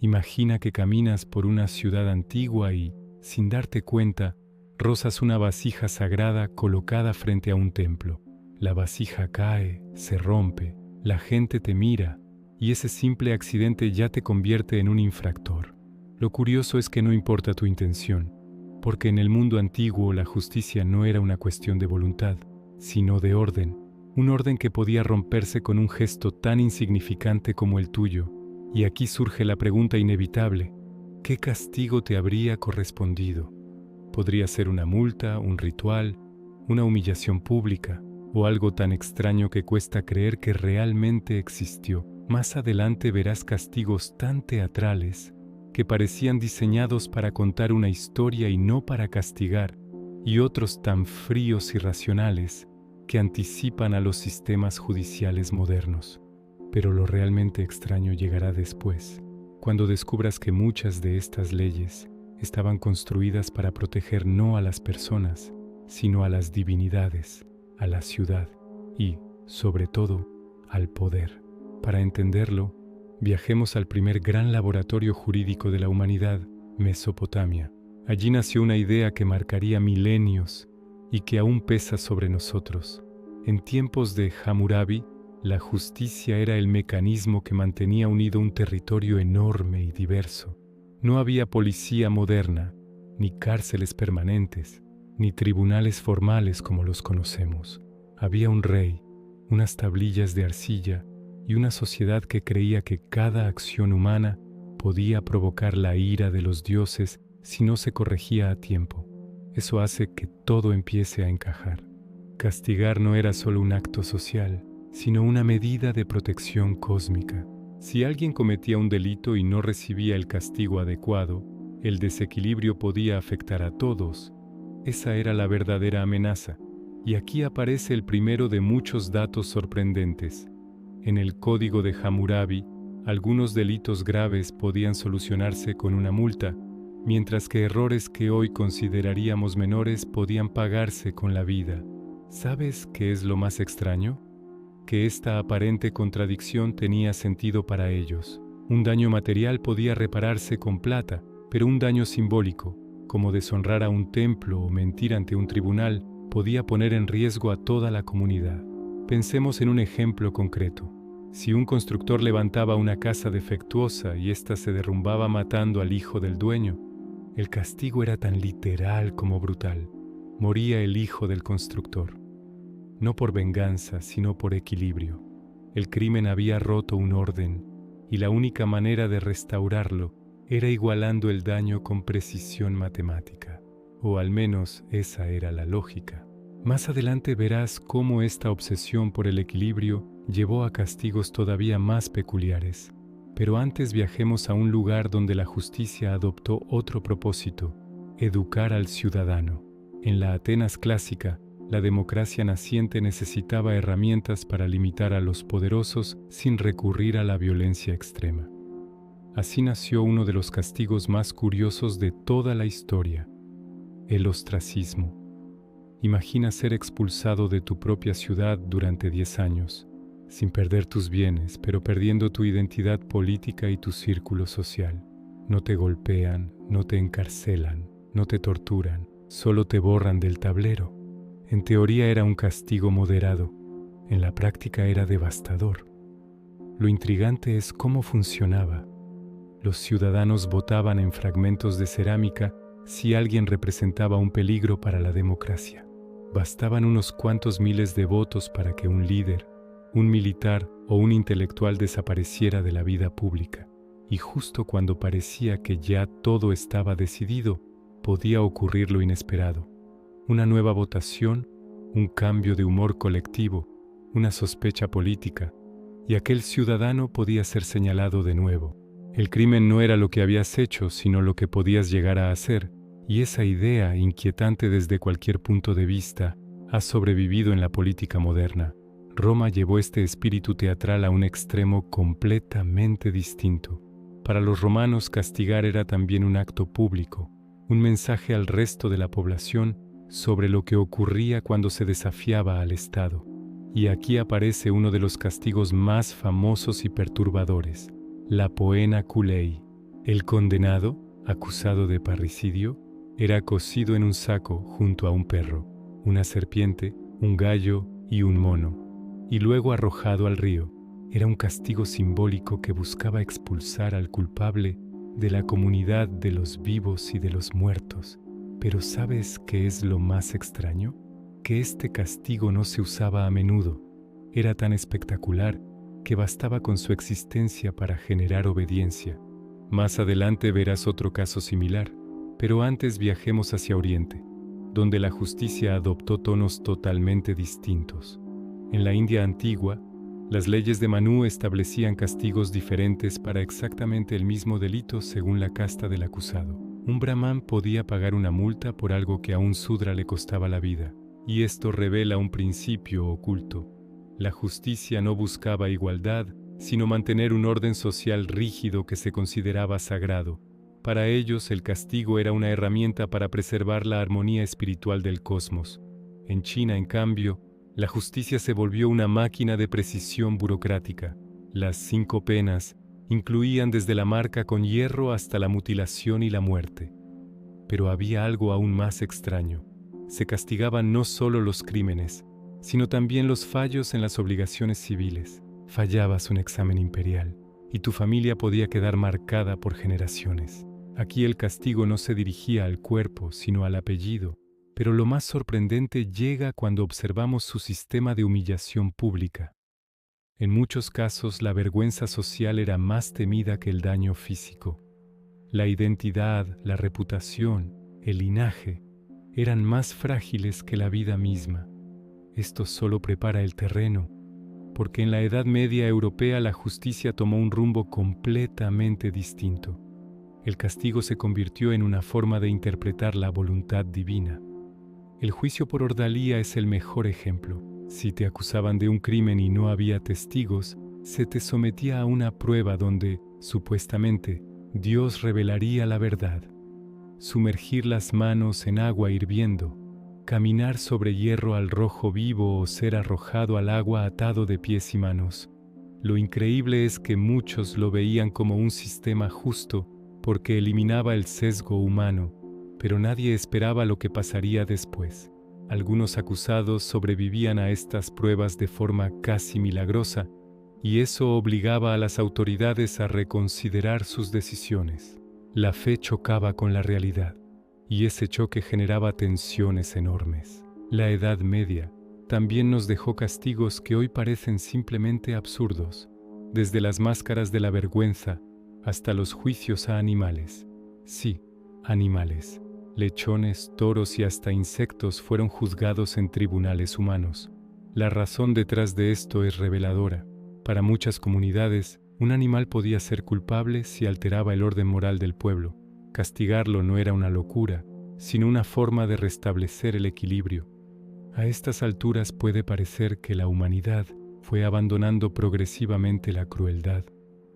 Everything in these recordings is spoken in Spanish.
Imagina que caminas por una ciudad antigua y, sin darte cuenta, rozas una vasija sagrada colocada frente a un templo. La vasija cae, se rompe, la gente te mira, y ese simple accidente ya te convierte en un infractor. Lo curioso es que no importa tu intención, porque en el mundo antiguo la justicia no era una cuestión de voluntad, sino de orden, un orden que podía romperse con un gesto tan insignificante como el tuyo. Y aquí surge la pregunta inevitable: ¿qué castigo te habría correspondido? Podría ser una multa, un ritual, una humillación pública, o algo tan extraño que cuesta creer que realmente existió. Más adelante verás castigos tan teatrales que parecían diseñados para contar una historia y no para castigar, y otros tan fríos y racionales que anticipan a los sistemas judiciales modernos. Pero lo realmente extraño llegará después, cuando descubras que muchas de estas leyes estaban construidas para proteger no a las personas, sino a las divinidades, a la ciudad y, sobre todo, al poder. Para entenderlo, viajemos al primer gran laboratorio jurídico de la humanidad, Mesopotamia. Allí nació una idea que marcaría milenios y que aún pesa sobre nosotros. En tiempos de Hammurabi, la justicia era el mecanismo que mantenía unido un territorio enorme y diverso. No había policía moderna, ni cárceles permanentes, ni tribunales formales como los conocemos. Había un rey, unas tablillas de arcilla y una sociedad que creía que cada acción humana podía provocar la ira de los dioses si no se corregía a tiempo. Eso hace que todo empiece a encajar. Castigar no era solo un acto social, sino una medida de protección cósmica. Si alguien cometía un delito y no recibía el castigo adecuado, el desequilibrio podía afectar a todos. Esa era la verdadera amenaza. Y aquí aparece el primero de muchos datos sorprendentes. En el código de Hammurabi, algunos delitos graves podían solucionarse con una multa, mientras que errores que hoy consideraríamos menores podían pagarse con la vida. ¿Sabes qué es lo más extraño? Que esta aparente contradicción tenía sentido para ellos. Un daño material podía repararse con plata, pero un daño simbólico, como deshonrar a un templo o mentir ante un tribunal, podía poner en riesgo a toda la comunidad. Pensemos en un ejemplo concreto. Si un constructor levantaba una casa defectuosa y ésta se derrumbaba matando al hijo del dueño, el castigo era tan literal como brutal. Moría el hijo del constructor. No por venganza, sino por equilibrio. El crimen había roto un orden, y la única manera de restaurarlo era igualando el daño con precisión matemática. O al menos esa era la lógica. Más adelante verás cómo esta obsesión por el equilibrio llevó a castigos todavía más peculiares. Pero antes viajemos a un lugar donde la justicia adoptó otro propósito: educar al ciudadano. En la Atenas clásica, la democracia naciente necesitaba herramientas para limitar a los poderosos sin recurrir a la violencia extrema. Así nació uno de los castigos más curiosos de toda la historia: el ostracismo. Imagina ser expulsado de tu propia ciudad durante 10 años, sin perder tus bienes, pero perdiendo tu identidad política y tu círculo social. No te golpean, no te encarcelan, no te torturan, solo te borran del tablero. En teoría era un castigo moderado, en la práctica era devastador. Lo intrigante es cómo funcionaba. Los ciudadanos votaban en fragmentos de cerámica si alguien representaba un peligro para la democracia. Bastaban unos cuantos miles de votos para que un líder, un militar o un intelectual desapareciera de la vida pública. Y justo cuando parecía que ya todo estaba decidido, podía ocurrir lo inesperado. Una nueva votación, un cambio de humor colectivo, una sospecha política, y aquel ciudadano podía ser señalado de nuevo. El crimen no era lo que habías hecho, sino lo que podías llegar a hacer, y esa idea, inquietante desde cualquier punto de vista, ha sobrevivido en la política moderna. Roma llevó este espíritu teatral a un extremo completamente distinto. Para los romanos, castigar era también un acto público, un mensaje al resto de la población sobre lo que ocurría cuando se desafiaba al Estado. Y aquí aparece uno de los castigos más famosos y perturbadores: la poena culei. El condenado, acusado de parricidio, era cocido en un saco junto a un perro, una serpiente, un gallo y un mono, y luego arrojado al río. Era un castigo simbólico que buscaba expulsar al culpable de la comunidad de los vivos y de los muertos. Pero ¿sabes qué es lo más extraño? Que este castigo no se usaba a menudo. Era tan espectacular que bastaba con su existencia para generar obediencia. Más adelante verás otro caso similar, pero antes viajemos hacia Oriente, donde la justicia adoptó tonos totalmente distintos. En la India antigua, las leyes de Manú establecían castigos diferentes para exactamente el mismo delito según la casta del acusado. Un brahmán podía pagar una multa por algo que a un sudra le costaba la vida, y esto revela un principio oculto. La justicia no buscaba igualdad, sino mantener un orden social rígido que se consideraba sagrado. Para ellos, el castigo era una herramienta para preservar la armonía espiritual del cosmos. En China, en cambio, la justicia se volvió una máquina de precisión burocrática. Las 5 penas incluían desde la marca con hierro hasta la mutilación y la muerte. Pero había algo aún más extraño. Se castigaban no solo los crímenes, sino también los fallos en las obligaciones civiles. Fallabas un examen imperial y tu familia podía quedar marcada por generaciones. Aquí el castigo no se dirigía al cuerpo, sino al apellido. Pero lo más sorprendente llega cuando observamos su sistema de humillación pública. En muchos casos, la vergüenza social era más temida que el daño físico. La identidad, la reputación, el linaje, eran más frágiles que la vida misma. Esto solo prepara el terreno, porque en la Edad Media europea la justicia tomó un rumbo completamente distinto. El castigo se convirtió en una forma de interpretar la voluntad divina. El juicio por ordalía es el mejor ejemplo. Si te acusaban de un crimen y no había testigos, se te sometía a una prueba donde, supuestamente, Dios revelaría la verdad. Sumergir las manos en agua hirviendo, caminar sobre hierro al rojo vivo o ser arrojado al agua atado de pies y manos. Lo increíble es que muchos lo veían como un sistema justo porque eliminaba el sesgo humano, pero nadie esperaba lo que pasaría después. Algunos acusados sobrevivían a estas pruebas de forma casi milagrosa, y eso obligaba a las autoridades a reconsiderar sus decisiones. La fe chocaba con la realidad, y ese choque generaba tensiones enormes. La Edad Media también nos dejó castigos que hoy parecen simplemente absurdos, desde las máscaras de la vergüenza hasta los juicios a animales. Sí, animales. Lechones, toros y hasta insectos fueron juzgados en tribunales humanos. La razón detrás de esto es reveladora. Para muchas comunidades, un animal podía ser culpable si alteraba el orden moral del pueblo. Castigarlo no era una locura, sino una forma de restablecer el equilibrio. A estas alturas puede parecer que la humanidad fue abandonando progresivamente la crueldad,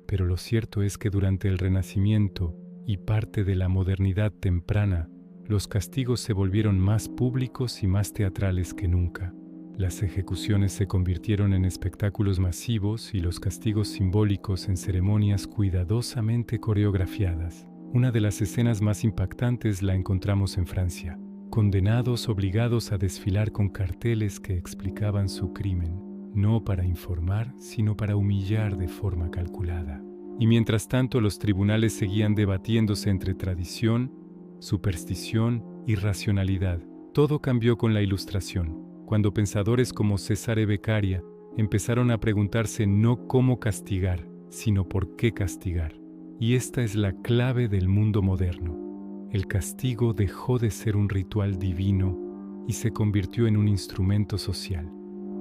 pero lo cierto es que durante el Renacimiento y parte de la modernidad temprana, los castigos se volvieron más públicos y más teatrales que nunca. Las ejecuciones se convirtieron en espectáculos masivos y los castigos simbólicos en ceremonias cuidadosamente coreografiadas. Una de las escenas más impactantes la encontramos en Francia. Condenados obligados a desfilar con carteles que explicaban su crimen, no para informar, sino para humillar de forma calculada. Y mientras tanto los tribunales seguían debatiéndose entre tradición, superstición y racionalidad. Todo cambió con la Ilustración, cuando pensadores como Cesare Beccaria empezaron a preguntarse no cómo castigar, sino por qué castigar. Y esta es la clave del mundo moderno. El castigo dejó de ser un ritual divino y se convirtió en un instrumento social.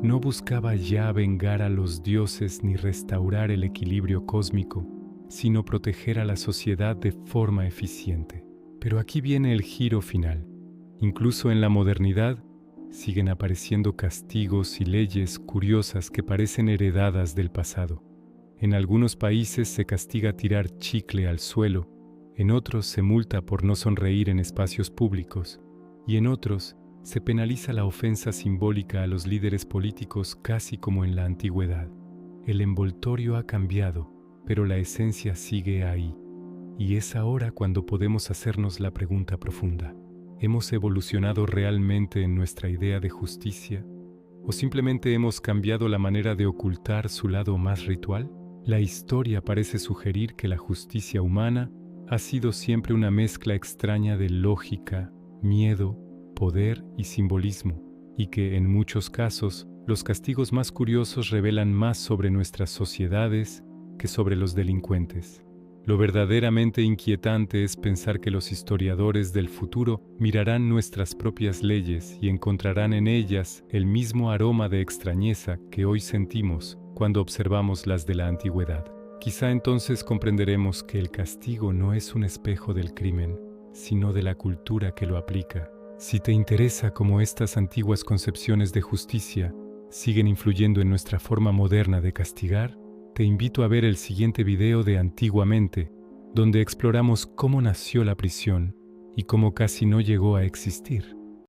No buscaba ya vengar a los dioses ni restaurar el equilibrio cósmico, sino proteger a la sociedad de forma eficiente. Pero aquí viene el giro final. Incluso en la modernidad, siguen apareciendo castigos y leyes curiosas que parecen heredadas del pasado. En algunos países se castiga tirar chicle al suelo, en otros se multa por no sonreír en espacios públicos, y en otros se penaliza la ofensa simbólica a los líderes políticos casi como en la antigüedad. El envoltorio ha cambiado, pero la esencia sigue ahí. Y es ahora cuando podemos hacernos la pregunta profunda: ¿hemos evolucionado realmente en nuestra idea de justicia? ¿O simplemente hemos cambiado la manera de ocultar su lado más ritual? La historia parece sugerir que la justicia humana ha sido siempre una mezcla extraña de lógica, miedo, poder y simbolismo, y que en muchos casos los castigos más curiosos revelan más sobre nuestras sociedades que sobre los delincuentes. Lo verdaderamente inquietante es pensar que los historiadores del futuro mirarán nuestras propias leyes y encontrarán en ellas el mismo aroma de extrañeza que hoy sentimos cuando observamos las de la antigüedad. Quizá entonces comprenderemos que el castigo no es un espejo del crimen, sino de la cultura que lo aplica. Si te interesa cómo estas antiguas concepciones de justicia siguen influyendo en nuestra forma moderna de castigar, te invito a ver el siguiente video de Antiguamente, donde exploramos cómo nació la prisión y cómo casi no llegó a existir.